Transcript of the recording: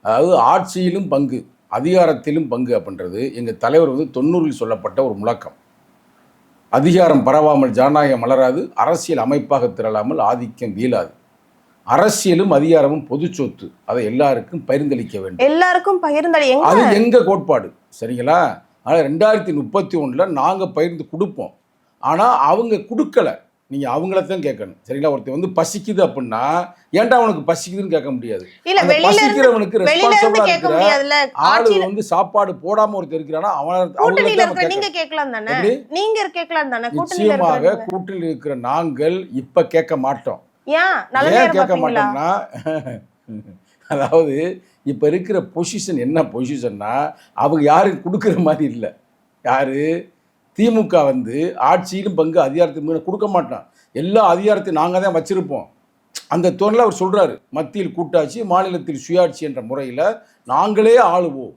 அதாவது ஆட்சியிலும் பங்கு, அதிகாரத்திலும் பங்கு அப்படின்றது எங்கள் தலைவர் 90ல் சொல்லப்பட்ட ஒரு முழக்கம். அதிகாரம் பரவாமல் ஜனநாயகம் மலராது, அரசியல் அமைப்பாக திரளாமல் ஆதிக்கம் வீழாது. அரசியலும் அதிகாரமும் பொது சொத்து, அதை எல்லாருக்கும் பகிர்ந்தளிக்க வேண்டும். எல்லாருக்கும் அது எங்க கோட்பாடு, சரிங்களா? ஆனால் 2031 நாங்கள் பகிர்ந்து கொடுப்போம். ஆனால் அவங்க கொடுக்கல. நீங்கள் அவங்கள தான் கேட்கணும், சரிங்களா? ஒருத்தர் பசிக்குது அப்படின்னா ஏன்டா அவனுக்கு பசிக்குதுன்னு கேட்க முடியாது. பசிக்கிறவனுக்கு ரெஸ்பான்சிபிளா இருக்கிற ஆளு சாப்பாடு போடாம ஒருத்தர் இருக்கிறானா நிச்சயமாக கூட்டில் இருக்கிற நாங்கள் இப்ப கேட்க மாட்டோம். ஏன் கேட்க மாட்டோம்னா, அதாவது இப்ப இருக்கிற பொசிஷன் என்ன பொசிஷன்னா, அவங்க யாருக்கு கொடுக்குற மாதிரி இல்லை. யாரு? திமுக ஆட்சியிலும் பங்கு அதிகாரத்தின் கொடுக்க மாட்டோம். எல்லா அதிகாரத்தையும் நாங்கள் தான் வச்சிருப்போம். அந்த தோணில் அவர் சொல்றாரு, மத்தியில் கூட்டாட்சி மாநிலத்தில் சுயாட்சி என்ற முறையில் நாங்களே ஆளுவோம்.